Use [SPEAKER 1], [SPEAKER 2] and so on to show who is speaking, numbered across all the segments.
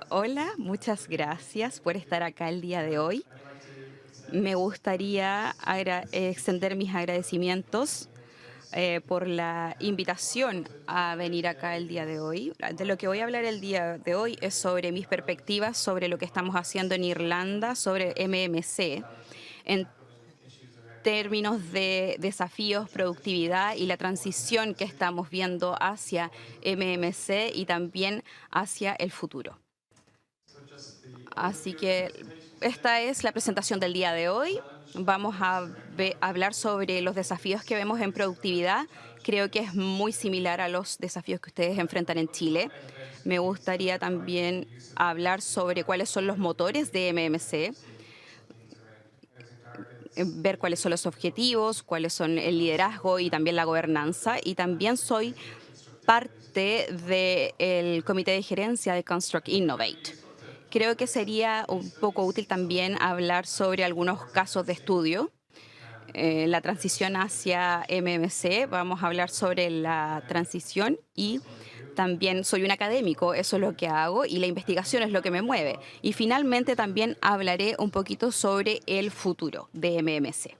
[SPEAKER 1] Hola, muchas gracias por estar acá el día de hoy. Me gustaría extender mis agradecimientos por la invitación a venir acá el día de hoy. De lo que voy a hablar el día de hoy es sobre mis perspectivas sobre lo que estamos haciendo en Irlanda, sobre MMC, en términos de desafíos, productividad y la transición que estamos viendo hacia MMC y también hacia el futuro. Así que esta es la presentación del día de hoy. Vamos a hablar sobre los desafíos que vemos en productividad. Creo que es muy similar a los desafíos que ustedes enfrentan en Chile. Me gustaría también hablar sobre cuáles son los motores de MMC, ver cuáles son los objetivos, cuáles son el liderazgo y también la gobernanza. Y también soy parte del comité de gerencia de Construct Innovate. Creo que sería un poco útil también hablar sobre algunos casos de estudio. La transición hacia MMC, vamos a hablar sobre la transición y también soy un académico, eso es lo que hago y la investigación es lo que me mueve. Y finalmente también hablaré un poquito sobre el futuro de MMC.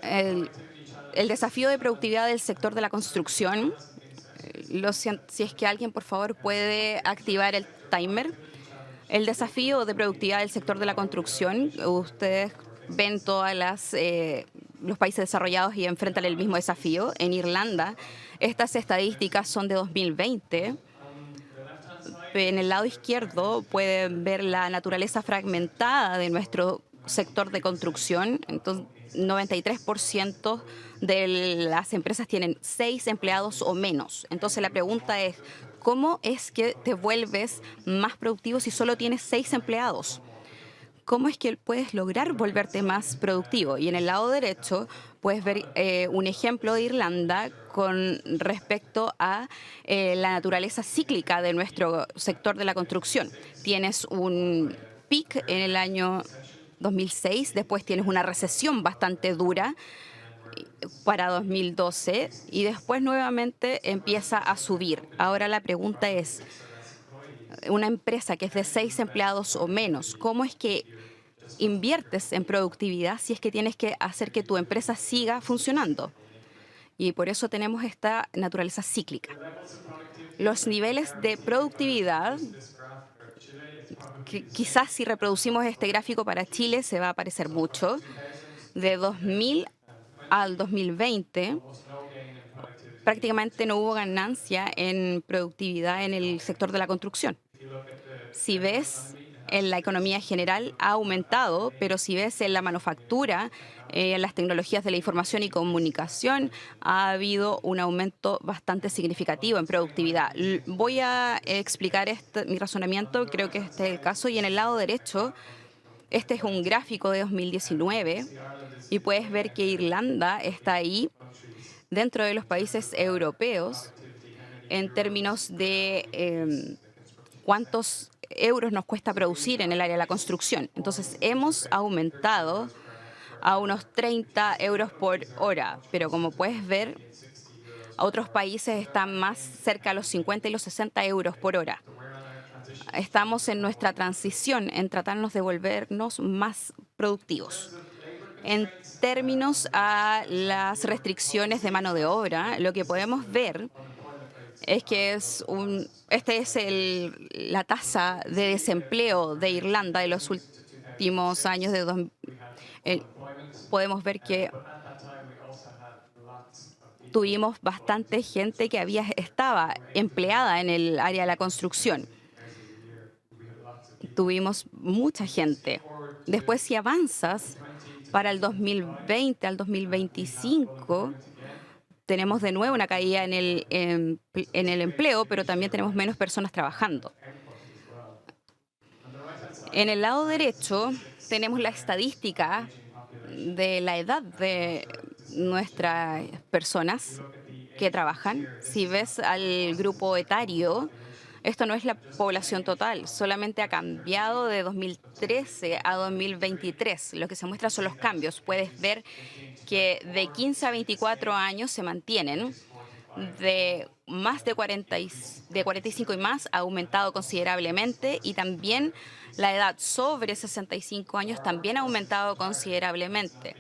[SPEAKER 1] El, el desafío de productividad del sector de la construcción. Si es que alguien, por favor, puede activar el timer. El desafío de productividad del sector de la construcción, ustedes ven los países desarrollados y enfrentan el mismo desafío. En Irlanda, estas estadísticas son de 2020. En el lado izquierdo pueden ver la naturaleza fragmentada de nuestro sector de construcción. Entonces, 93% de las empresas tienen 6 empleados o menos. Entonces, la pregunta es, ¿cómo es que te vuelves más productivo si solo tienes 6 empleados? ¿Cómo es que puedes lograr volverte más productivo? Y en el lado derecho puedes ver un ejemplo de Irlanda con respecto a la naturaleza cíclica de nuestro sector de la construcción. Tienes un peak en el año 2006, después tienes una recesión bastante dura para 2012 y después nuevamente empieza a subir. Ahora la pregunta es, una empresa que es de 6 empleados o menos, ¿cómo es que inviertes en productividad si es que tienes que hacer que tu empresa siga funcionando? Y por eso tenemos esta naturaleza cíclica. Los niveles de productividad, que quizás si reproducimos este gráfico para Chile se va a parecer mucho, de 2000 al 2020 prácticamente no hubo ganancia en productividad en el sector de la construcción. Si ves, en la economía general ha aumentado, pero si ves en la manufactura, en las tecnologías de la información y comunicación, ha habido un aumento bastante significativo en productividad. Voy a explicar mi razonamiento, creo que este es el caso, y en el lado derecho, este es un gráfico de 2019, y puedes ver que Irlanda está ahí dentro de los países europeos en términos de cuántos euros nos cuesta producir en el área de la construcción. Entonces, hemos aumentado a unos 30 euros por hora, pero como puedes ver, otros países están más cerca a los 50 y los 60 euros por hora. Estamos en nuestra transición en tratarnos de volvernos más productivos. En términos a las restricciones de mano de obra, lo que podemos ver es que la tasa de desempleo de Irlanda de los últimos años eh, podemos ver que tuvimos bastante gente que estaba empleada en el área de la construcción. Tuvimos mucha gente. Después, si avanzas para el 2020 al 2025, tenemos de nuevo una caída en el empleo, pero también tenemos menos personas trabajando. En el lado derecho tenemos la estadística de la edad de nuestras personas que trabajan. Si ves al grupo etario, esto no es la población total, solamente ha cambiado de 2013 a 2023. Lo que se muestra son los cambios. Puedes ver que de 15 a 24 años se mantienen. de más de 45 y más ha aumentado considerablemente, y también la edad sobre 65 años también ha aumentado considerablemente.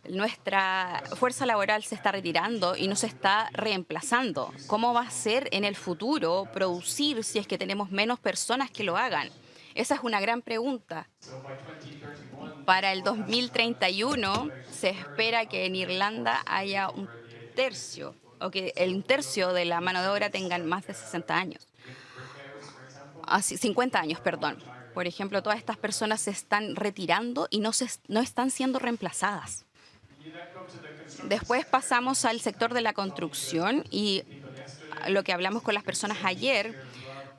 [SPEAKER 1] Nuestra fuerza laboral se está retirando y no se está reemplazando. ¿Cómo va a ser en el futuro producir si es que tenemos menos personas que lo hagan? Esa es una gran pregunta. Para el 2031 se espera que en Irlanda haya un tercio, o que un tercio de la mano de obra tengan más de 60 años. 50 años, perdón. Por ejemplo, todas estas personas se están retirando y no están siendo reemplazadas. Después pasamos al sector de la construcción y lo que hablamos con las personas ayer.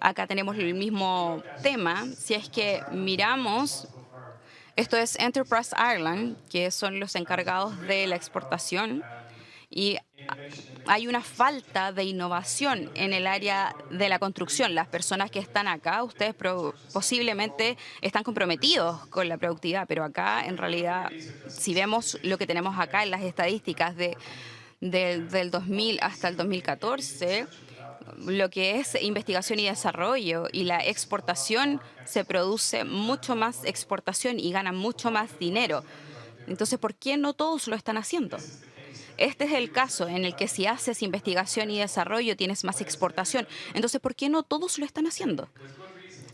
[SPEAKER 1] Acá tenemos el mismo tema. Si es que miramos, esto es Enterprise Ireland, que son los encargados de la exportación, y hay una falta de innovación en el área de la construcción. Las personas que están acá, ustedes posiblemente están comprometidos con la productividad, pero acá en realidad, si vemos lo que tenemos acá en las estadísticas del 2000 hasta el 2014, lo que es investigación y desarrollo y la exportación, se produce mucho más exportación y ganan mucho más dinero. Entonces, ¿por qué no todos lo están haciendo? Este es el caso en el que si haces investigación y desarrollo tienes más exportación. Entonces, ¿por qué no todos lo están haciendo?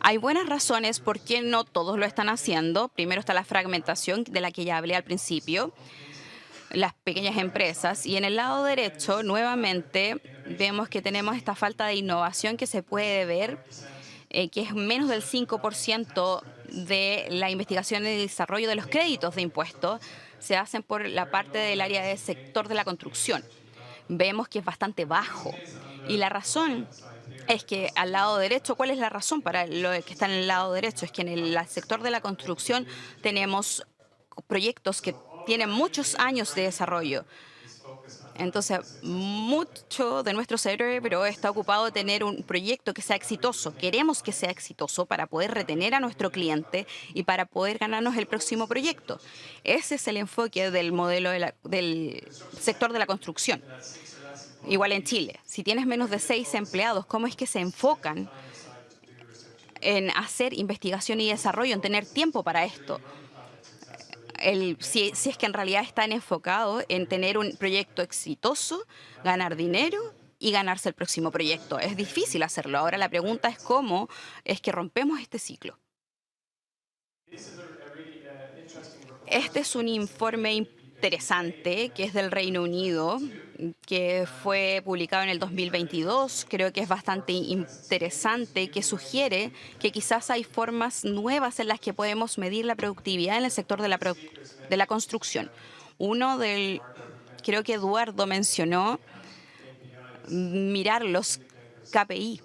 [SPEAKER 1] Hay buenas razones por qué no todos lo están haciendo. Primero está la fragmentación de la que ya hablé al principio, las pequeñas empresas. Y en el lado derecho, nuevamente, vemos que tenemos esta falta de innovación que se puede ver, que es menos del 5% de la investigación y desarrollo de los créditos de impuestos se hacen por la parte del área del sector de la construcción. Vemos que es bastante bajo. Y la razón es que al lado derecho, ¿cuál es la razón para lo que está en el lado derecho? Es que en el sector de la construcción tenemos proyectos que tienen muchos años de desarrollo. Entonces, mucho de nuestro cerebro está ocupado de tener un proyecto que sea exitoso. Queremos que sea exitoso para poder retener a nuestro cliente y para poder ganarnos el próximo proyecto. Ese es el enfoque del modelo del sector de la construcción. Igual en Chile, si tienes menos de 6 empleados, ¿cómo es que se enfocan en hacer investigación y desarrollo, en tener tiempo para esto? Si es que en realidad están enfocados en tener un proyecto exitoso, ganar dinero y ganarse el próximo proyecto. Es difícil hacerlo. Ahora la pregunta es cómo es que rompemos este ciclo. Este es un informe interesante que es del Reino Unido, que fue publicado en el 2022. Creo que es bastante interesante, que sugiere que quizás hay formas nuevas en las que podemos medir la productividad en el sector de la construcción. Creo que Eduardo mencionó mirar los KPI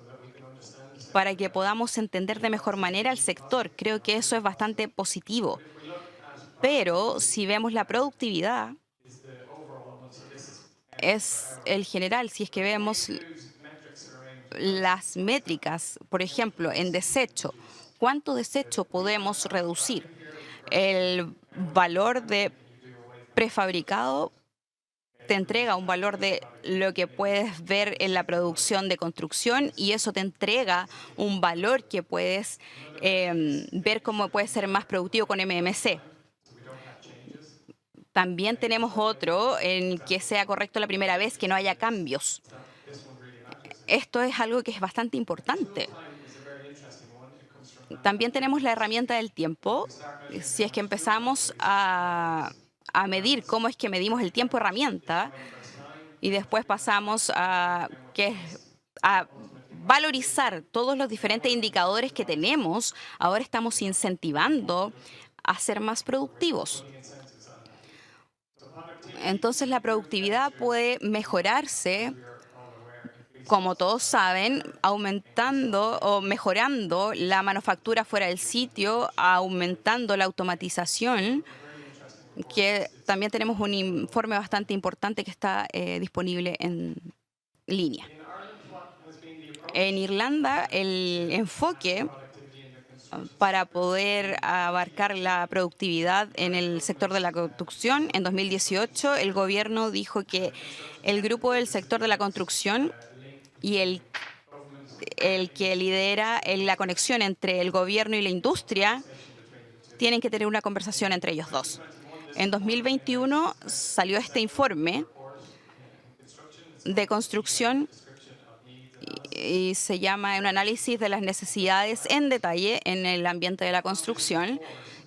[SPEAKER 1] para que podamos entender de mejor manera el sector. Creo que eso es bastante positivo. Pero si vemos la productividad, es el general. Si es que vemos las métricas, por ejemplo, en desecho, ¿cuánto desecho podemos reducir? El valor de prefabricado te entrega un valor de lo que puedes ver en la producción de construcción, y eso te entrega un valor que puedes ver cómo puede ser más productivo con MMC. También tenemos otro en que sea correcto la primera vez, que no haya cambios. Esto es algo que es bastante importante. También tenemos la herramienta del tiempo. Si es que empezamos a medir cómo es que medimos el tiempo herramienta y después pasamos a valorizar todos los diferentes indicadores que tenemos, ahora estamos incentivando a ser más productivos. Entonces la productividad puede mejorarse, como todos saben, aumentando o mejorando la manufactura fuera del sitio, aumentando la automatización, que también tenemos un informe bastante importante que está disponible en línea. En Irlanda, el enfoque para poder abarcar la productividad en el sector de la construcción. En 2018, el gobierno dijo que el grupo del sector de la construcción y el que lidera la conexión entre el gobierno y la industria tienen que tener una conversación entre ellos dos. En 2021 salió este informe de construcción y se llama un análisis de las necesidades en detalle en el ambiente de la construcción.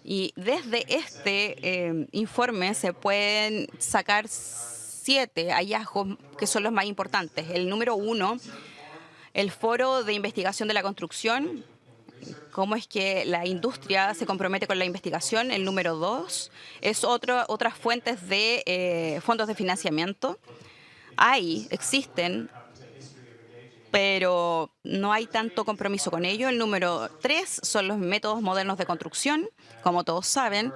[SPEAKER 1] Y desde este informe se pueden sacar 7 hallazgos que son los más importantes. El número 1, el Foro de Investigación de la Construcción, cómo es que la industria se compromete con la investigación. El número 2 es otras fuentes de fondos de financiamiento. Existen, pero no hay tanto compromiso con ello. El número 3 son los métodos modernos de construcción, como todos saben.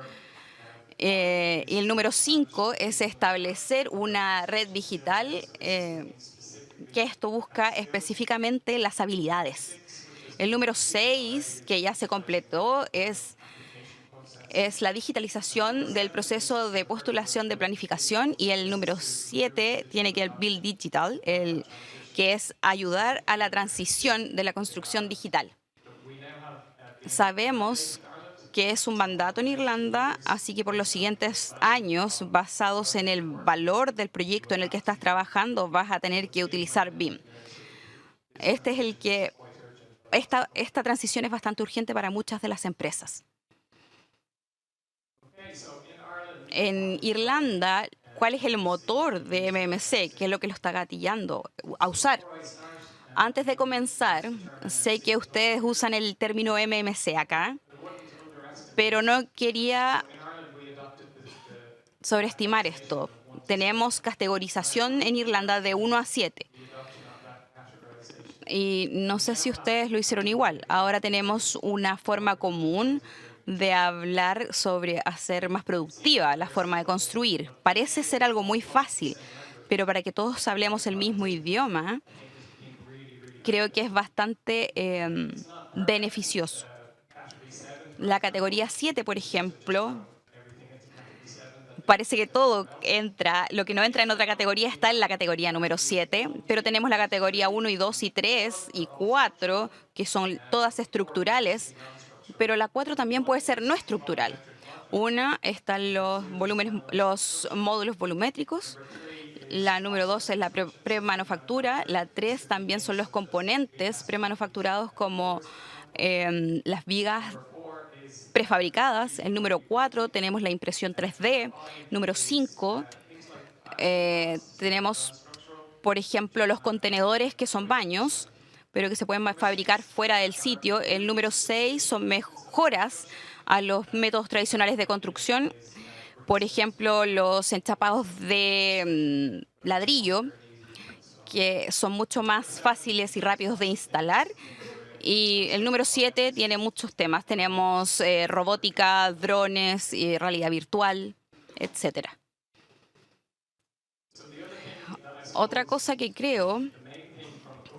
[SPEAKER 1] Y el número 5 es establecer una red digital que esto busca específicamente las habilidades. El número 6, que ya se completó, es la digitalización del proceso de postulación de planificación. Y el número 7 tiene que ver Build Digital, que es ayudar a la transición de la construcción digital. Sabemos que es un mandato en Irlanda, así que por los siguientes años, basados en el valor del proyecto en el que estás trabajando, vas a tener que utilizar BIM. Esta transición es bastante urgente para muchas de las empresas. En Irlanda, ¿cuál es el motor de MMC? ¿Qué es lo que lo está gatillando a usar? Antes de comenzar, sé que ustedes usan el término MMC acá, pero no quería sobreestimar esto. Tenemos categorización en Irlanda de 1 a 7. Y no sé si ustedes lo hicieron igual. Ahora tenemos una forma común de hablar sobre hacer más productiva la forma de construir. Parece ser algo muy fácil, pero para que todos hablemos el mismo idioma, creo que es bastante beneficioso. La categoría 7, por ejemplo, parece que todo entra, lo que no entra en otra categoría está en la categoría número 7, pero tenemos la categoría 1 y 2 y 3 y 4, que son todas estructurales, pero la 4 también puede ser no estructural. Una están los módulos volumétricos. La número 2 es la premanufactura. La 3 también son los componentes premanufacturados como las vigas prefabricadas. El número 4 tenemos la impresión 3D. Número 5 tenemos, por ejemplo, los contenedores que son baños, pero que se pueden fabricar fuera del sitio. El número 6 son mejoras a los métodos tradicionales de construcción. Por ejemplo, los enchapados de ladrillo, que son mucho más fáciles y rápidos de instalar. Y el número 7 tiene muchos temas. Tenemos robótica, drones, realidad virtual, etcétera. Otra cosa que creo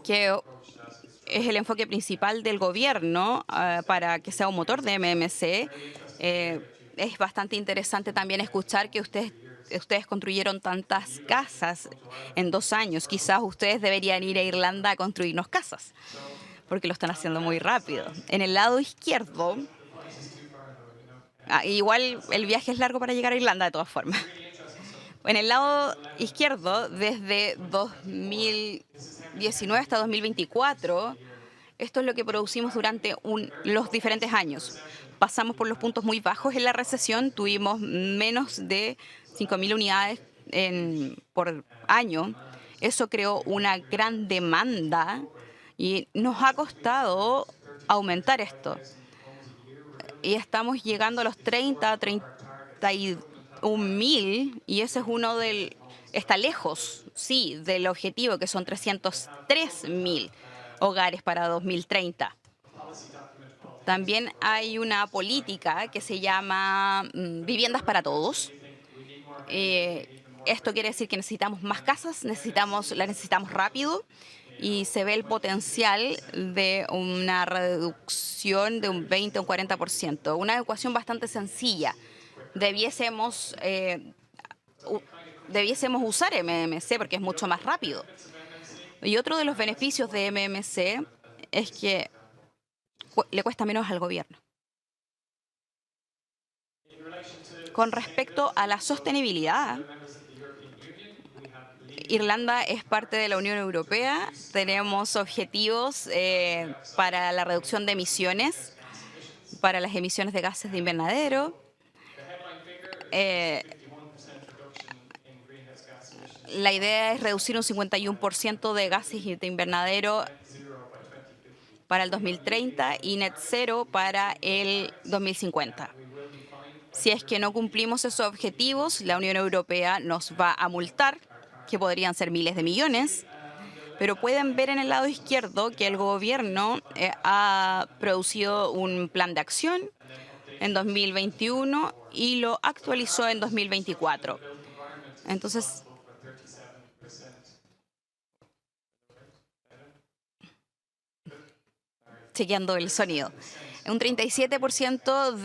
[SPEAKER 1] que es el enfoque principal del gobierno para que sea un motor de MMC. Es bastante interesante también escuchar que ustedes construyeron tantas casas en 2 años. Quizás ustedes deberían ir a Irlanda a construirnos casas, porque lo están haciendo muy rápido. En el lado izquierdo, igual el viaje es largo para llegar a Irlanda de todas formas. En el lado izquierdo, desde 2019 hasta 2024, esto es lo que producimos durante los diferentes años. Pasamos por los puntos muy bajos en la recesión, tuvimos menos de 5.000 unidades por año. Eso creó una gran demanda y nos ha costado aumentar esto. Y estamos llegando a los 31.000 y ese es está lejos, sí, del objetivo que son 303.000 hogares para 2030. También hay una política que se llama Viviendas para Todos. Esto quiere decir que necesitamos más casas, las necesitamos rápido y se ve el potencial de una reducción de un 20 o un 40%. Una ecuación bastante sencilla. Debiésemos, u- debiésemos usar MMC porque es mucho más rápido. Y otro de los beneficios de MMC es que le cuesta menos al gobierno. Con respecto a la sostenibilidad, Irlanda es parte de la Unión Europea. Tenemos objetivos para la reducción de emisiones, para las emisiones de gases de invernadero. Eh, la idea es reducir un 51% de gases de invernadero para el 2030 y net cero para el 2050. Si es que no cumplimos esos objetivos, la Unión Europea nos va a multar, que podrían ser miles de millones, pero pueden ver en el lado izquierdo que el gobierno ha producido un plan de acción en 2021 y lo actualizó en 2024. Entonces, chequeando el sonido. Un 37%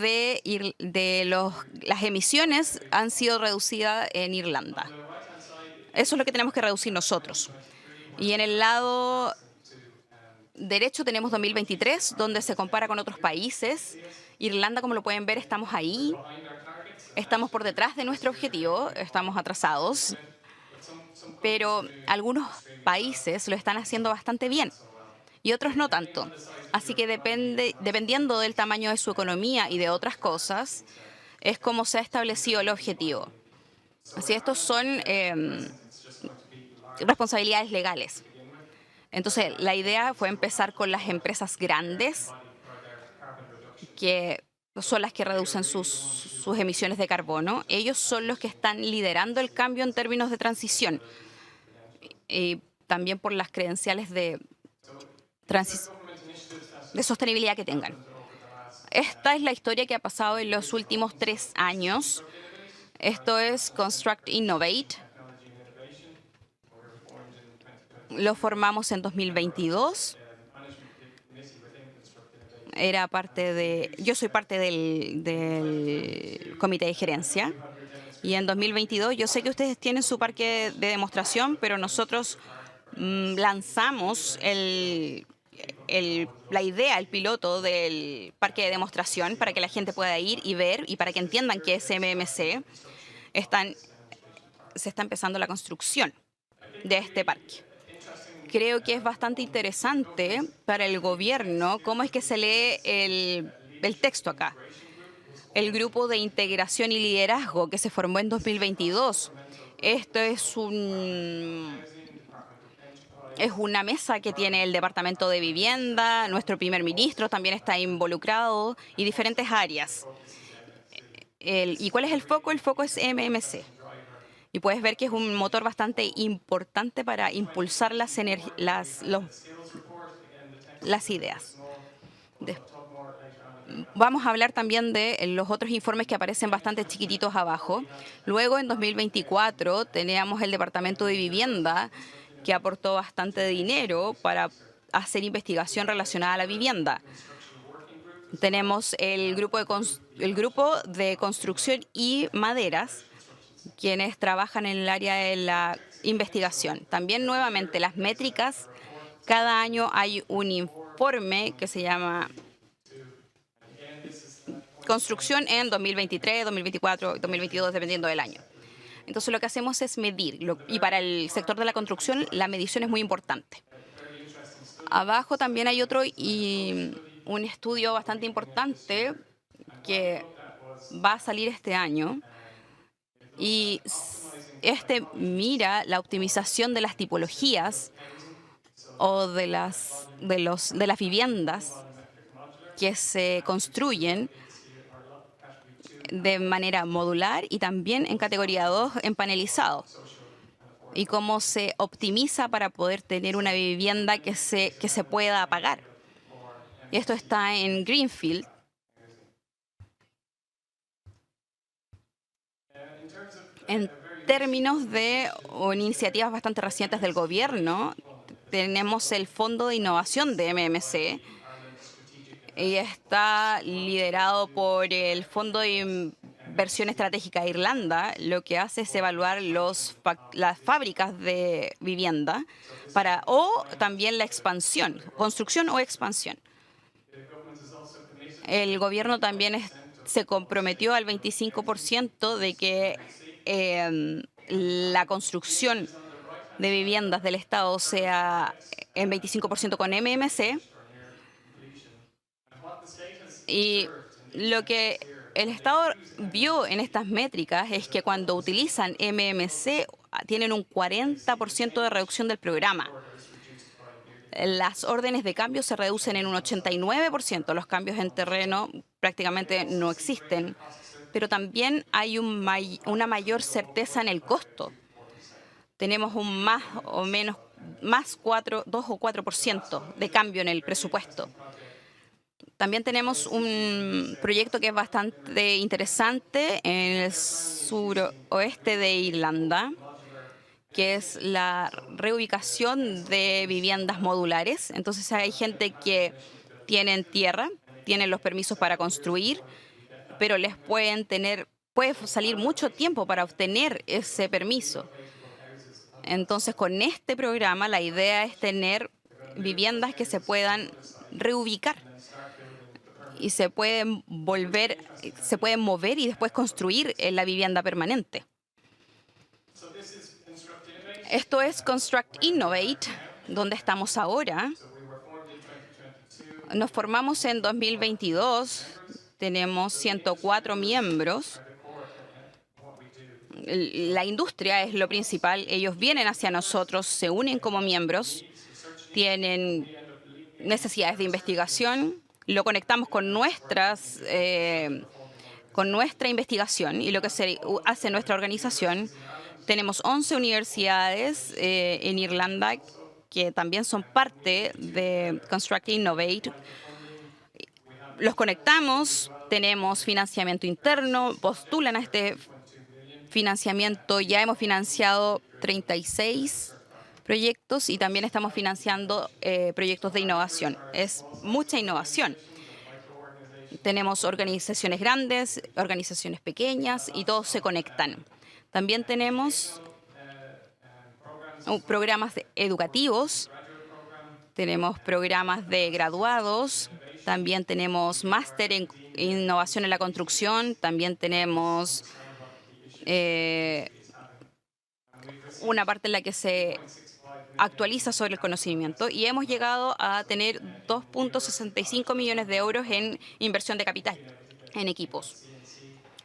[SPEAKER 1] las emisiones han sido reducidas en Irlanda. Eso es lo que tenemos que reducir nosotros. Y en el lado derecho tenemos 2023, donde se compara con otros países. Irlanda, como lo pueden ver, estamos ahí. Estamos por detrás de nuestro objetivo, estamos atrasados. Pero algunos países lo están haciendo bastante bien y otros no tanto. Así que dependiendo del tamaño de su economía y de otras cosas, es como se ha establecido el objetivo. Así, estos son responsabilidades legales. Entonces, la idea fue empezar con las empresas grandes, que son las que reducen sus emisiones de carbono. Ellos son los que están liderando el cambio en términos de transición. Y también por las credenciales de sostenibilidad que tengan. Esta es la historia que ha pasado en los últimos 3 años. Esto es Construct Innovate. Lo formamos en 2022. Yo soy parte del comité de gerencia. Y en 2022, yo sé que ustedes tienen su parque de demostración, pero nosotros lanzamos la idea, el piloto del parque de demostración para que la gente pueda ir y ver y para que entiendan que es MMC. Se está empezando la construcción de este parque. Creo que es bastante interesante para el gobierno cómo es que se lee el texto acá. El grupo de integración y liderazgo que se formó en 2022. Esto es una mesa que tiene el Departamento de Vivienda, nuestro primer ministro también está involucrado y diferentes áreas. ¿Y cuál es el foco? El foco es MMC. Y puedes ver que es un motor bastante importante para impulsar las ideas. Vamos a hablar también de los otros informes que aparecen bastante chiquititos abajo. Luego, en 2024, teníamos el Departamento de Vivienda, que aportó bastante dinero para hacer investigación relacionada a la vivienda. Tenemos el grupo de construcción y maderas, quienes trabajan en el área de la investigación. También, nuevamente, las métricas. Cada año hay un informe que se llama construcción en 2023, 2024, 2022, dependiendo del año. Entonces, lo que hacemos es medir. Y para el sector de la construcción, la medición es muy importante. Abajo también hay un estudio bastante importante que va a salir este año. Y este mira la optimización de las tipologías o de las viviendas que se construyen de manera modular y también en categoría 2 en panelizado. Y cómo se optimiza para poder tener una vivienda que se pueda pagar. Y esto está en Greenfield. En términos de iniciativas bastante recientes del gobierno, tenemos el Fondo de Innovación de MMC y está liderado por el Fondo de Inversión Estratégica de Irlanda. Lo que hace es evaluar las fábricas de vivienda o también la expansión, construcción o expansión. El gobierno también se comprometió al 25% de que la construcción de viviendas del Estado sea en 25% con MMC. Y lo que el Estado vio en estas métricas es que cuando utilizan MMC tienen un 40% de reducción del programa. Las órdenes de cambio se reducen en un 89%. Los cambios en terreno prácticamente no existen. Pero también hay una mayor certeza en el costo. Tenemos un más o menos 2 o 4% de cambio en el presupuesto. También tenemos un proyecto que es bastante interesante en el suroeste de Irlanda, que es la reubicación de viviendas modulares. Entonces hay gente que tienen tierra, tienen los permisos para construir, pero puede salir mucho tiempo para obtener ese permiso. Entonces, con este programa, la idea es tener viviendas que se puedan reubicar y se pueden mover y después construir la vivienda permanente. Esto es Construct Innovate, donde estamos ahora. Nos formamos en 2022, tenemos 104 miembros. La industria es lo principal, ellos vienen hacia nosotros, se unen como miembros, tienen necesidades de investigación, lo conectamos con nuestra investigación y lo que hace nuestra organización. Tenemos 11 universidades en Irlanda que también son parte de Construct Innovate. Los conectamos, tenemos financiamiento interno, postulan a este financiamiento. Ya hemos financiado 36 proyectos y también estamos financiando proyectos de innovación. Es mucha innovación. Tenemos organizaciones grandes, organizaciones pequeñas y todos se conectan. También tenemos programas educativos, tenemos programas de graduados, también tenemos máster en innovación en la construcción, también tenemos una parte en la que se actualiza sobre el conocimiento y hemos llegado a tener 2.65 millones de euros en inversión de capital en equipos.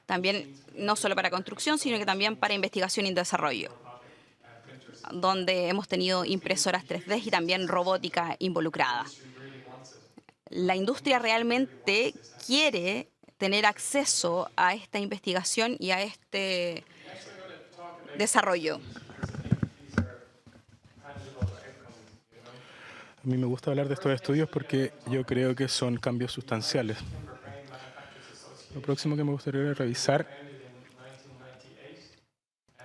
[SPEAKER 1] También no solo para construcción, sino que también para investigación y desarrollo, donde hemos tenido impresoras 3D y también robótica involucrada. La industria realmente quiere tener acceso a esta investigación y a este desarrollo.
[SPEAKER 2] A mí me gusta hablar de estos estudios porque yo creo que son cambios sustanciales. Lo próximo que me gustaría revisar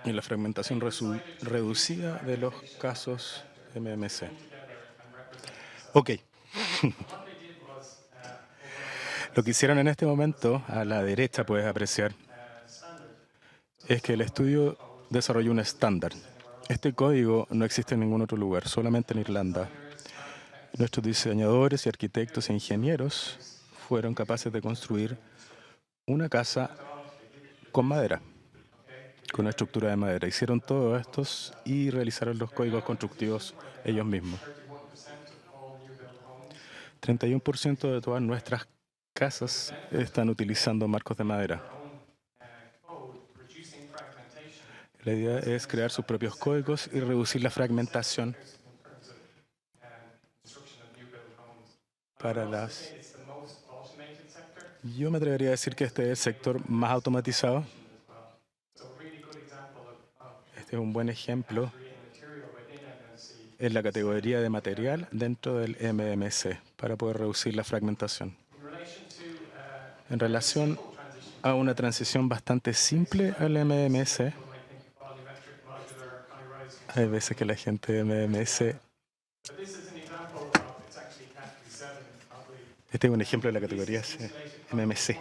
[SPEAKER 2] es la fragmentación reducida de los casos MMC. Ok. Lo que hicieron en este momento, a la derecha puedes apreciar, es que el estudio desarrolló un estándar. Este código no existe en ningún otro lugar, solamente en Irlanda. Nuestros diseñadores y arquitectos e ingenieros fueron capaces de construir una casa con madera, con una estructura de madera. Hicieron todo esto y realizaron los códigos constructivos ellos mismos. 31% de todas nuestras casas están utilizando marcos de madera. La idea es crear sus propios códigos y reducir la fragmentación para las... Yo me atrevería a decir que este es el sector más automatizado. Este es un buen ejemplo en la categoría de material dentro del MMC para poder reducir la fragmentación. En relación a una transición bastante simple al MMC, hay veces que la gente de MMC Este es un ejemplo de la categoría MMC.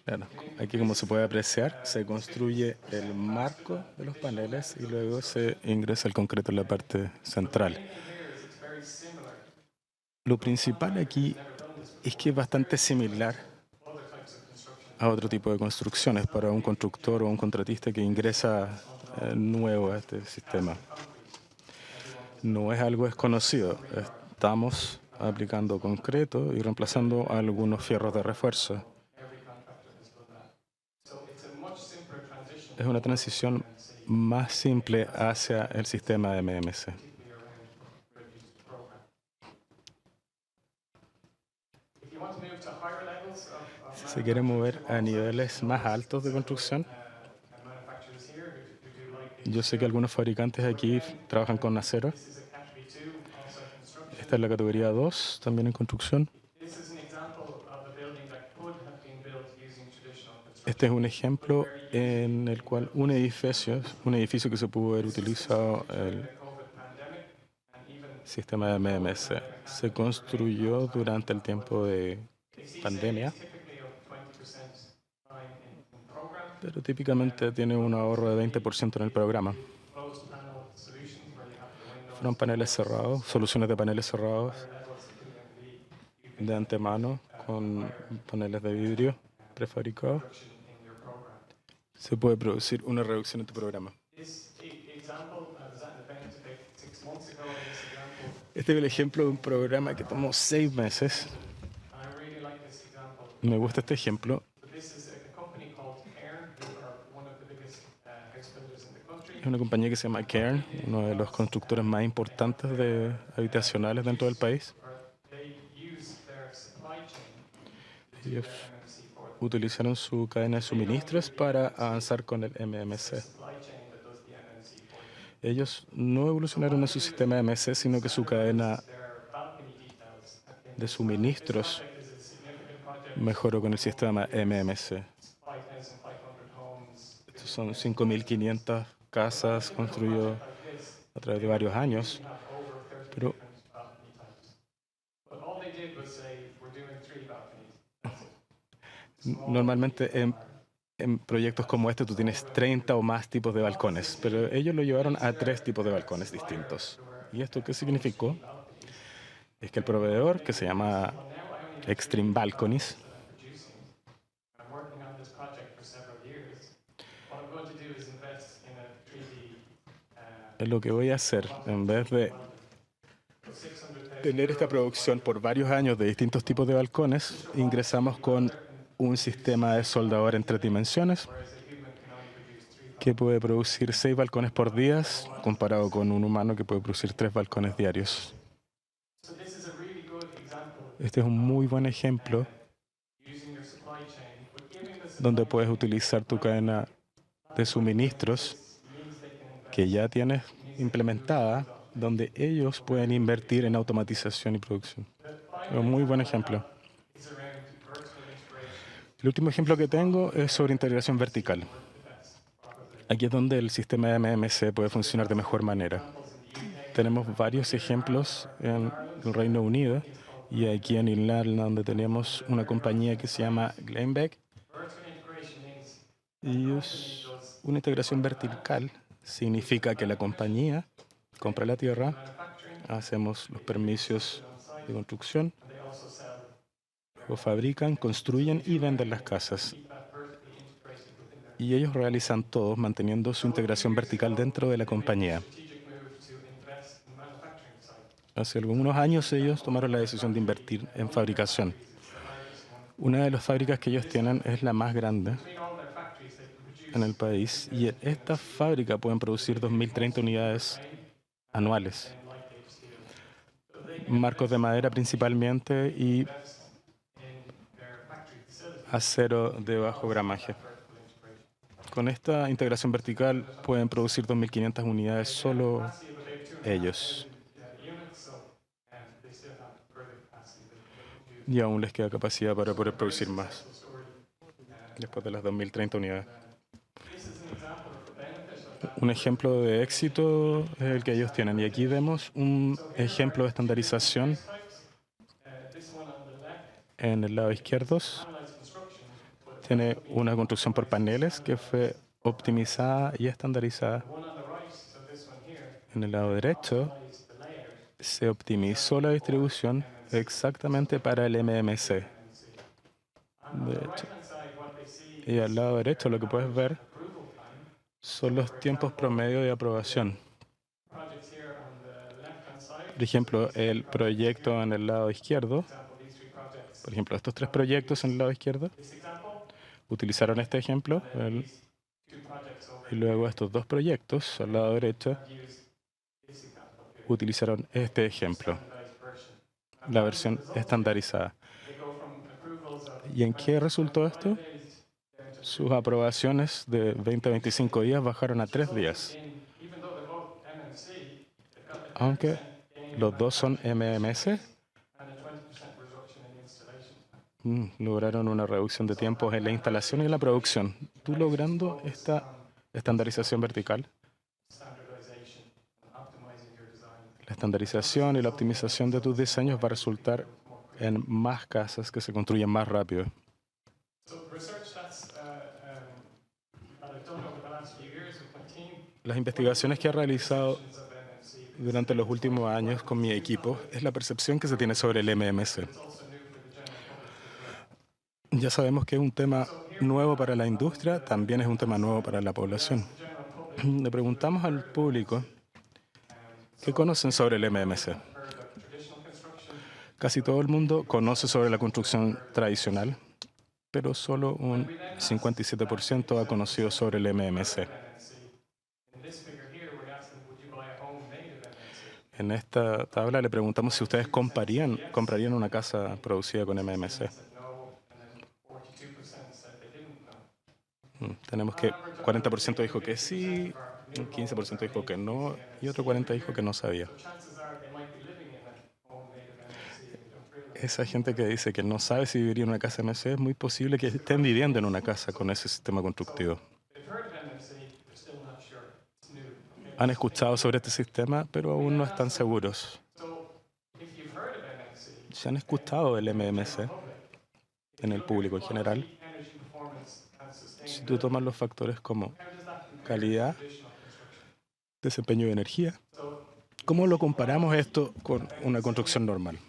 [SPEAKER 2] Claro, aquí como se puede apreciar, se construye el marco de los paneles y luego se ingresa el concreto en la parte central. Lo principal aquí es que es bastante similar a otro tipo de construcciones para un constructor o un contratista que ingresa nuevo a este sistema. No es algo desconocido. Estamos aplicando concreto y reemplazando algunos fierros de refuerzo. Es una transición más simple hacia el sistema de MMC. Si se quiere mover a niveles más altos de construcción, yo sé que algunos fabricantes aquí trabajan con acero. Esta es la categoría 2, también en construcción. Este es un ejemplo en el cual un edificio que se pudo haber utilizado el sistema de MMC, se construyó durante el tiempo de pandemia, pero típicamente tiene un ahorro de 20% en el programa. Fueron paneles cerrados, soluciones de paneles cerrados de antemano con paneles de vidrio prefabricados. Se puede producir una reducción en tu programa. Este es el ejemplo de un programa que tomó 6 meses. Me gusta este ejemplo. Es una compañía que se llama Cairn, uno de los constructores más importantes de habitacionales dentro del país. Ellos utilizaron su cadena de suministros para avanzar con el MMC. Ellos no evolucionaron en su sistema MMC, sino que su cadena de suministros mejoró con el sistema MMC. Estos son 5.500 casas construidas a través de varios años, pero normalmente en proyectos como este tú tienes 30 o más tipos de balcones, pero ellos lo llevaron a 3 tipos de balcones distintos. ¿Y esto qué significó? Es que el proveedor, que se llama Extreme Balconies, lo que voy a hacer, en vez de tener esta producción por varios años de distintos tipos de balcones, ingresamos con un sistema de soldador en 3 dimensiones que puede producir 6 balcones por día, comparado con un humano que puede producir 3 balcones diarios. Este es un muy buen ejemplo donde puedes utilizar tu cadena de suministros que ya tienes implementada, donde ellos pueden invertir en automatización y producción. Es un muy buen ejemplo. El último ejemplo que tengo es sobre integración vertical. Aquí es donde el sistema de MMC puede funcionar de mejor manera. Tenemos varios ejemplos en el Reino Unido y aquí en Irlanda, donde tenemos una compañía que se llama Glenbeck. Y es una integración vertical. Significa que la compañía compra la tierra, hacemos los permisos de construcción, luego fabrican, construyen y venden las casas. Y ellos realizan todo manteniendo su integración vertical dentro de la compañía. Hace algunos años ellos tomaron la decisión de invertir en fabricación. Una de las fábricas que ellos tienen es la más grande en el país y en esta fábrica pueden producir 2.030 unidades anuales. Marcos de madera principalmente y acero de bajo gramaje. Con esta integración vertical pueden producir 2.500 unidades solo ellos. Y aún les queda capacidad para poder producir más. después de las 2030 unidades. Un ejemplo de éxito es el que ellos tienen. Y aquí vemos un ejemplo de estandarización en el lado izquierdo. Tiene una construcción por paneles que fue optimizada y estandarizada. En el lado derecho se optimizó la distribución exactamente para el MMC. De hecho, y al lado derecho lo que puedes ver son los tiempos promedio de aprobación. Por ejemplo, el proyecto en el lado izquierdo, por ejemplo, estos tres proyectos en el lado izquierdo, utilizaron este ejemplo, y luego estos dos proyectos al lado derecho utilizaron este ejemplo, la versión estandarizada. ¿Y en qué resultó esto? Sus aprobaciones de 20 a 25 días bajaron a 3 días. Aunque los dos son MMS, lograron una reducción de tiempos en la instalación y en la producción. Tú logrando esta estandarización vertical, la estandarización y la optimización de tus diseños va a resultar en más casas que se construyen más rápido. Las investigaciones que he realizado durante los últimos años con mi equipo es la percepción que se tiene sobre el MMC. Ya sabemos que es un tema nuevo para la industria, también es un tema nuevo para la población. Le preguntamos al público qué conocen sobre el MMC. Casi todo el mundo conoce sobre la construcción tradicional, pero solo un 57% ha conocido sobre el MMC. En esta tabla le preguntamos si ustedes comprarían una casa producida con MMC. Tenemos que 40% dijo que sí, un 15% dijo que no y otro 40% dijo que no sabía. Esa gente que dice que no sabe si viviría en una casa MMC es muy posible que estén viviendo en una casa con ese sistema constructivo. Han escuchado sobre este sistema, pero aún no están seguros. Si han escuchado del MMC en el público en general, si tú tomas los factores como calidad, desempeño de energía, ¿cómo lo comparamos esto con una construcción normal?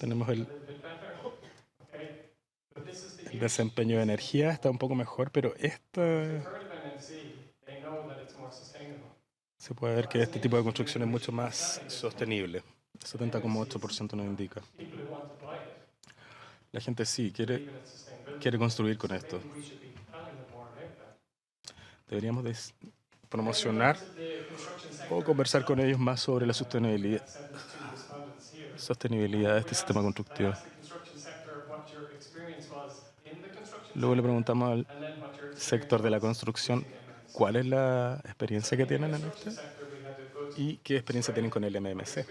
[SPEAKER 2] Tenemos el desempeño de energía, está un poco mejor, pero se puede ver que este tipo de construcción es mucho más sostenible. 70,8% nos indica. La gente sí quiere construir con esto. Deberíamos promocionar o conversar con ellos más sobre la sostenibilidad de este sistema constructivo. Luego le preguntamos al sector de la construcción cuál es la experiencia que tienen en este y qué experiencia tienen con el MMC.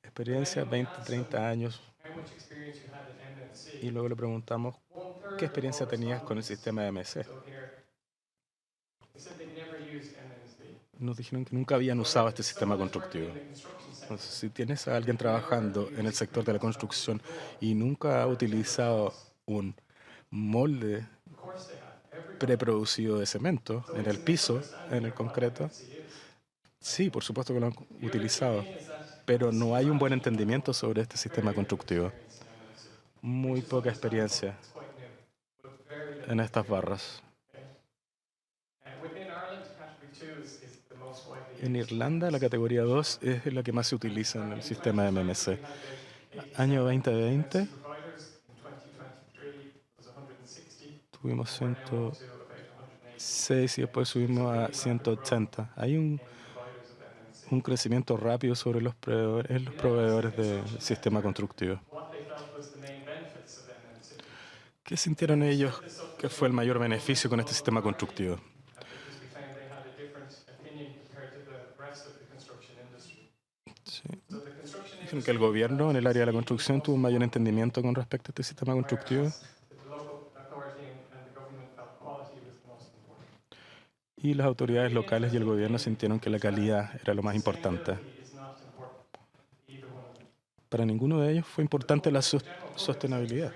[SPEAKER 2] Experiencia 20, 30 años. Y luego le preguntamos qué experiencia tenías con el sistema MMC. Nos dijeron que nunca habían usado este sistema constructivo. Entonces, si tienes a alguien trabajando en el sector de la construcción y nunca ha utilizado un molde preproducido de cemento en el piso, en el concreto, sí, por supuesto que lo han utilizado, pero no hay un buen entendimiento sobre este sistema constructivo. Muy poca experiencia en estas barras. En Irlanda, la categoría 2 es la que más se utiliza en el sistema de MMC. Año 2020, tuvimos 106 y después subimos a 180. Hay un crecimiento rápido sobre los proveedores del sistema constructivo. ¿Qué sintieron ellos que fue el mayor beneficio con este sistema constructivo? Sí. Dijeron que el gobierno en el área de la construcción tuvo un mayor entendimiento con respecto a este sistema constructivo y las autoridades locales y el gobierno sintieron que la calidad era lo más importante. Para ninguno de ellos fue importante la sostenibilidad.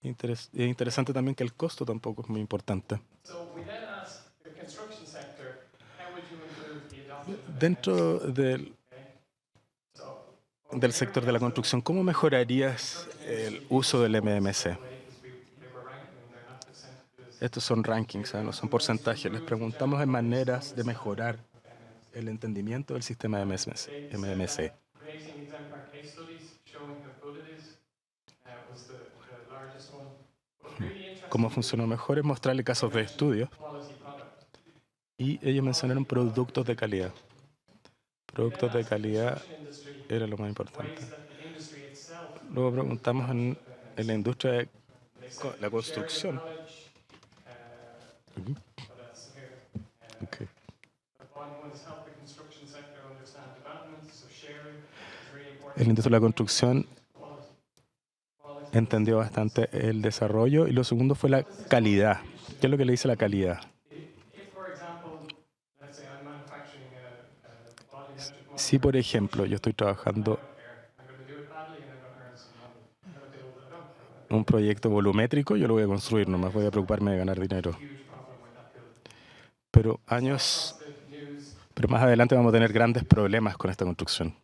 [SPEAKER 2] Es interesante también que el costo tampoco es muy importante. Dentro del sector de la construcción, ¿cómo mejorarías el uso del MMC? Estos son rankings, no son porcentajes. Les preguntamos en maneras de mejorar el entendimiento del sistema MMC. Cómo funcionó mejor es mostrarle casos de estudio. Y ellos mencionaron productos de calidad. Productos de calidad era lo más importante. Luego preguntamos en la industria de la construcción. Okay. En la industria de la construcción entendió bastante el desarrollo y lo segundo fue la calidad. ¿Qué es lo que le dice la calidad? Si, por ejemplo, yo estoy trabajando un proyecto volumétrico, yo lo voy a construir, no más voy a preocuparme de ganar dinero. Pero más adelante vamos a tener grandes problemas con esta construcción.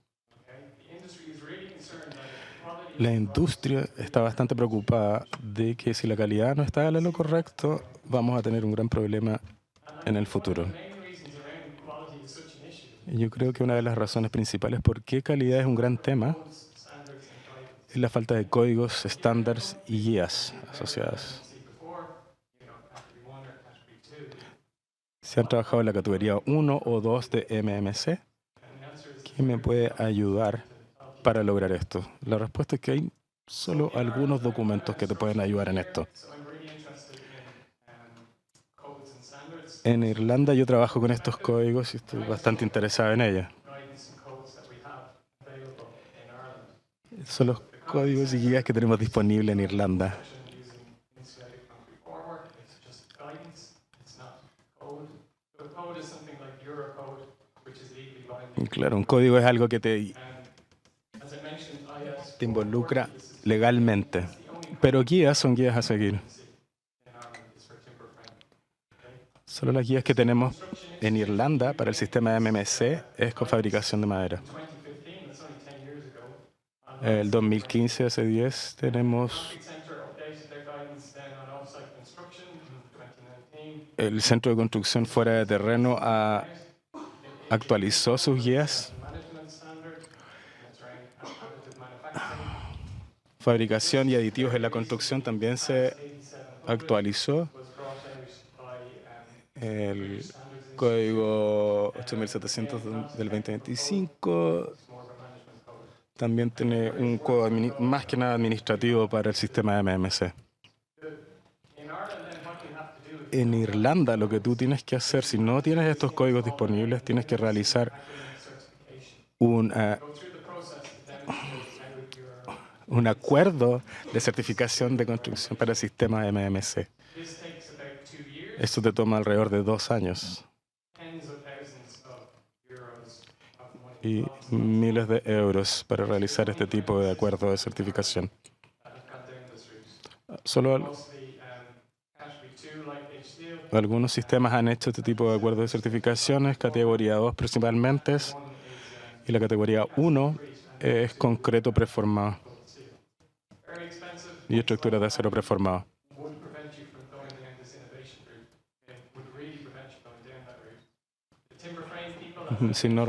[SPEAKER 2] La industria está bastante preocupada de que si la calidad no está en lo correcto, vamos a tener un gran problema en el futuro. Y yo creo que una de las razones principales por qué calidad es un gran tema es la falta de códigos, estándares y guías asociadas. Si han trabajado en la categoría 1 o 2 de MMC, ¿quién me puede ayudar para lograr esto? La respuesta es que hay solo algunos documentos que te pueden ayudar en esto. En Irlanda yo trabajo con estos códigos y estoy bastante interesado en ellos. Son los códigos y guías que tenemos disponibles en Irlanda. Y claro, un código es algo que te involucra legalmente, pero guías son guías a seguir. Solo las guías que tenemos en Irlanda para el sistema MMC es con fabricación de madera. El 2015, hace 10, tenemos el centro de construcción fuera de terreno actualizó sus guías. Fabricación y aditivos en la construcción también se actualizó. El código 8700 del 2025 también tiene un código más que nada administrativo para el sistema MMC. En Irlanda, lo que tú tienes que hacer, si no tienes estos códigos disponibles, tienes que realizar un acuerdo de certificación de construcción para el sistema MMC. Esto te toma alrededor de 2 años y miles de euros para realizar este tipo de acuerdo de certificación. Solo algunos sistemas han hecho este tipo de acuerdos de certificaciones, categoría 2 principalmente, y la categoría 1 es concreto preformado y estructuras de acero preformado. Si no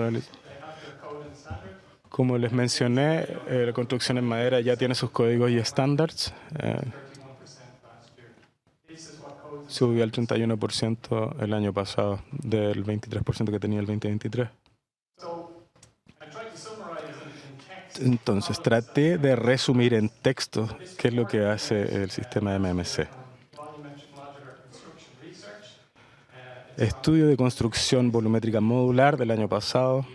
[SPEAKER 2] como les mencioné, la construcción en madera ya tiene sus códigos y estándares. Subió al 31% el año pasado, del 23% que tenía el 2023. Entonces, traté de resumir en texto qué es lo que hace el sistema MMC. Estudio de construcción volumétrica modular del año pasado.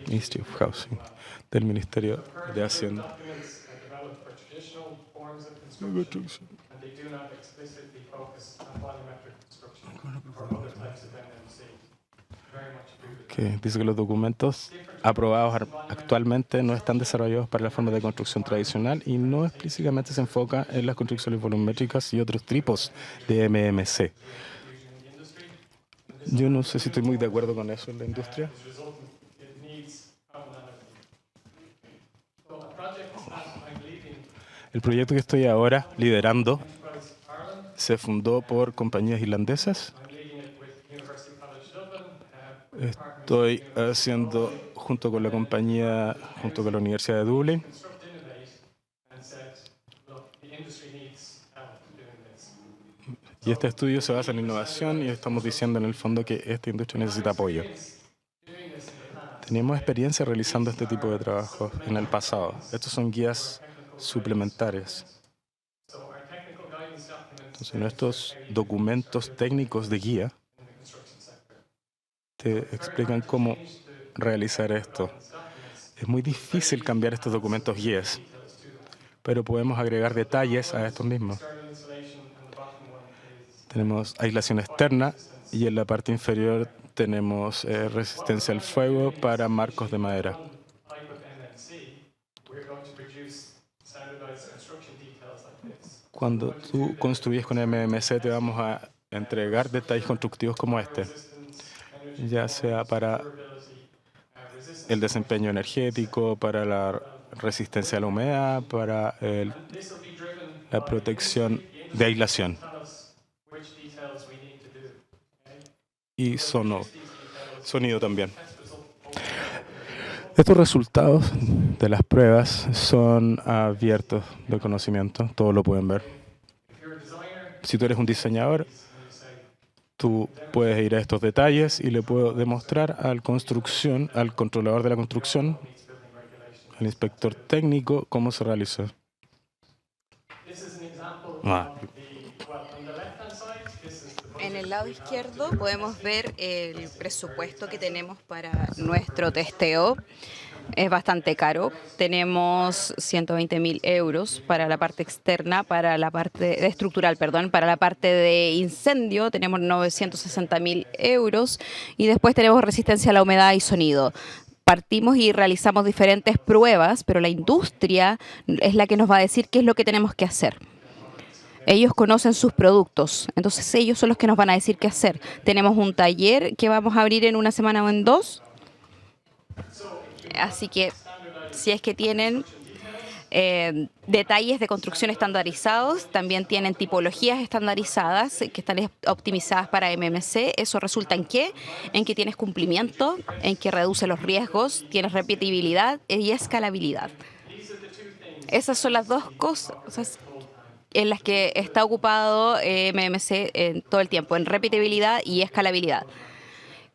[SPEAKER 2] Ministry of Housing, del Ministerio de Hacienda. Que dice que los documentos aprobados actualmente no están desarrollados para la forma de construcción tradicional y no explícitamente se enfoca en las construcciones volumétricas y otros tipos de MMC. Yo no sé si estoy muy de acuerdo con eso en la industria. El proyecto que estoy ahora liderando se fundó por compañías irlandesas. Estoy haciendo junto con la compañía, junto con la Universidad de Dublín. Y este estudio se basa en innovación y estamos diciendo en el fondo que esta industria necesita apoyo. Tenemos experiencia realizando este tipo de trabajo en el pasado. Estos son guías suplementarias. Entonces, nuestros documentos técnicos de guía te explican cómo realizar esto. Es muy difícil cambiar estos documentos guías, pero podemos agregar detalles a estos mismos. Tenemos aislación externa y en la parte inferior tenemos resistencia al fuego para marcos de madera. Cuando tú construyes con MMC te vamos a entregar detalles constructivos como este, ya sea para el desempeño energético, para la resistencia a la humedad, para la protección de aislación. Y sonido también. Estos resultados de las pruebas son abiertos de conocimiento, todos lo pueden ver. Si tú eres un diseñador, tú puedes ir a estos detalles y le puedo demostrar al controlador de la construcción, al inspector técnico, cómo se realiza.
[SPEAKER 1] En el lado izquierdo podemos ver el presupuesto que tenemos para nuestro testeo. Es bastante caro. Tenemos 120.000 euros para la parte externa, para la parte estructural, perdón, para la parte de incendio tenemos 960.000 euros y después tenemos resistencia a la humedad y sonido. Partimos y realizamos diferentes pruebas, pero la industria es la que nos va a decir qué es lo que tenemos que hacer. Ellos conocen sus productos, entonces ellos son los que nos van a decir qué hacer. Tenemos un taller que vamos a abrir en una semana o en dos. Así que si es que tienen detalles de construcción estandarizados, también tienen tipologías estandarizadas que están optimizadas para MMC. Eso resulta en qué? En que tienes cumplimiento, en que reduce los riesgos, tienes repetibilidad y escalabilidad. Esas son las dos cosas en las que está ocupado MMC en todo el tiempo, en repetibilidad y escalabilidad.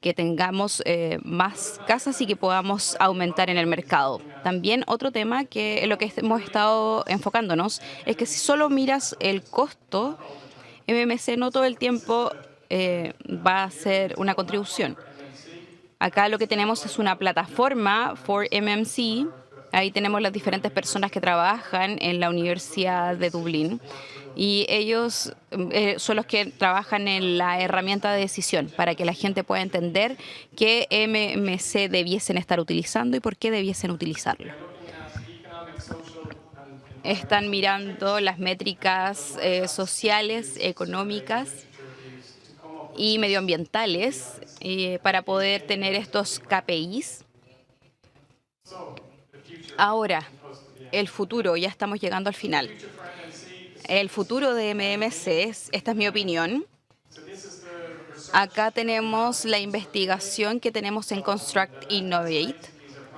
[SPEAKER 1] Que tengamos más casas y que podamos aumentar en el mercado. También otro tema que en lo que hemos estado enfocándonos es que si solo miras el costo, MMC no todo el tiempo va a ser una contribución. Acá lo que tenemos es una plataforma for MMC. Ahí tenemos las diferentes personas que trabajan en la Universidad de Dublín y ellos son los que trabajan en la herramienta de decisión para que la gente pueda entender qué MMC debiesen estar utilizando y por qué debiesen utilizarlo. Están mirando las métricas sociales, económicas y medioambientales para poder tener estos KPIs. Ahora, el futuro, ya estamos llegando al final. El futuro de MMC, esta es mi opinión. Acá tenemos la investigación que tenemos en Construct Innovate.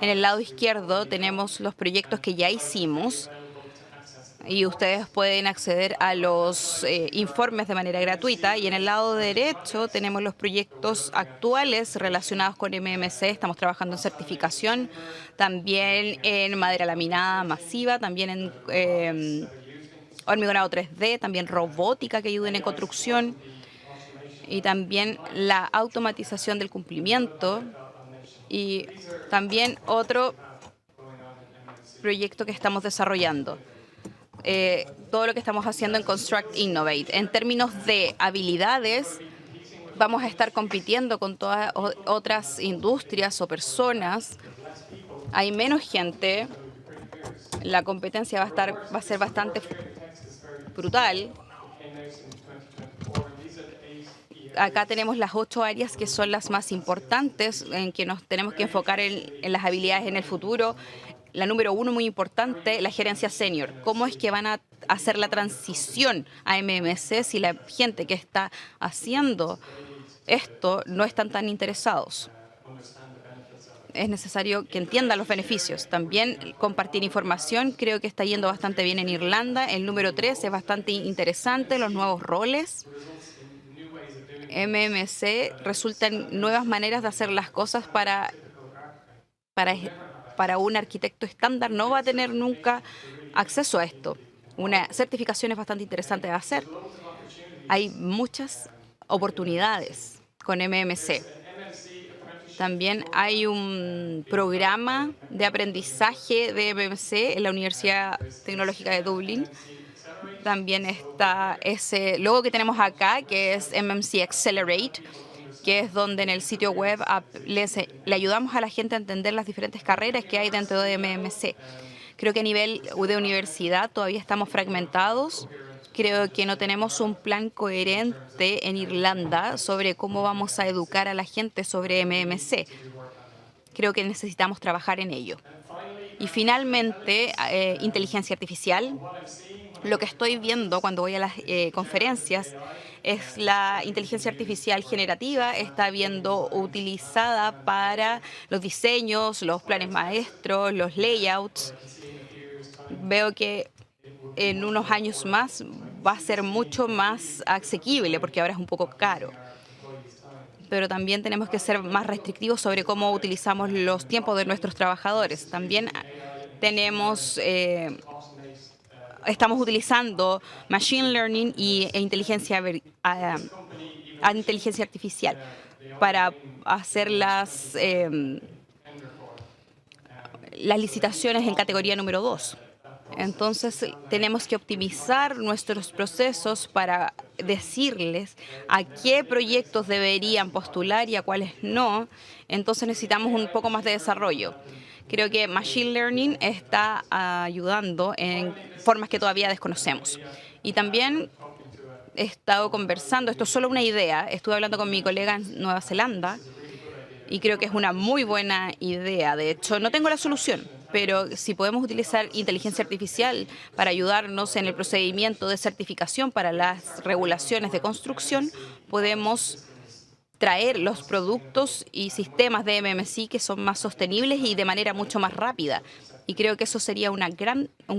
[SPEAKER 1] En el lado izquierdo tenemos los proyectos que ya hicimos y ustedes pueden acceder a los informes de manera gratuita. Y en el lado derecho tenemos los proyectos actuales relacionados con MMC. Estamos trabajando en certificación, también en madera laminada masiva, también en hormigonado 3D, también robótica que ayuden en construcción y también la automatización del cumplimiento y también otro proyecto que estamos desarrollando. Todo lo que estamos haciendo en Construct Innovate. En términos de habilidades, vamos a estar compitiendo con todas otras industrias o personas. Hay menos gente. La competencia va a ser bastante brutal. Acá tenemos las 8 áreas que son las más importantes en que nos tenemos que enfocar en las habilidades en el futuro. La número 1, muy importante, la gerencia senior. ¿Cómo es que van a hacer la transición a MMC si la gente que está haciendo esto no están tan interesados? Es necesario que entiendan los beneficios. También compartir información, creo que está yendo bastante bien en Irlanda. El número 3 es bastante interesante, los nuevos roles. MMC resultan nuevas maneras de hacer las cosas para un arquitecto estándar. No va a tener nunca acceso a esto. Una certificación es bastante interesante de hacer. Hay muchas oportunidades con MMC. También hay un programa de aprendizaje de MMC en la Universidad Tecnológica de Dublín. También está ese logo que tenemos acá, que es MMC Accelerate, que es donde en el sitio web le ayudamos a la gente a entender las diferentes carreras que hay dentro de MMC. Creo que a nivel de universidad todavía estamos fragmentados. Creo que no tenemos un plan coherente en Irlanda sobre cómo vamos a educar a la gente sobre MMC. Creo que necesitamos trabajar en ello. Y finalmente, inteligencia artificial. Lo que estoy viendo cuando voy a las conferencias es la inteligencia artificial generativa, está siendo utilizada para los diseños, los planes maestros, los layouts. Veo que en unos años más va a ser mucho más asequible porque ahora es un poco caro. Pero también tenemos que ser más restrictivos sobre cómo utilizamos los tiempos de nuestros trabajadores. También estamos utilizando machine learning e inteligencia artificial para hacer las licitaciones en categoría número 2. Entonces, tenemos que optimizar nuestros procesos para decirles a qué proyectos deberían postular y a cuáles no. Entonces, necesitamos un poco más de desarrollo. Creo que Machine Learning está ayudando en formas que todavía desconocemos. Y también he estado conversando, esto es solo una idea, estuve hablando con mi colega en Nueva Zelanda y creo que es una muy buena idea. De hecho, no tengo la solución, pero si podemos utilizar inteligencia artificial para ayudarnos en el procedimiento de certificación para las regulaciones de construcción, podemos traer los productos y sistemas de MMC que son más sostenibles y de manera mucho más rápida. Y creo que eso sería un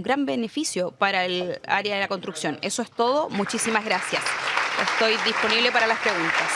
[SPEAKER 1] gran beneficio para el área de la construcción. Eso es todo. Muchísimas gracias. Estoy disponible para las preguntas.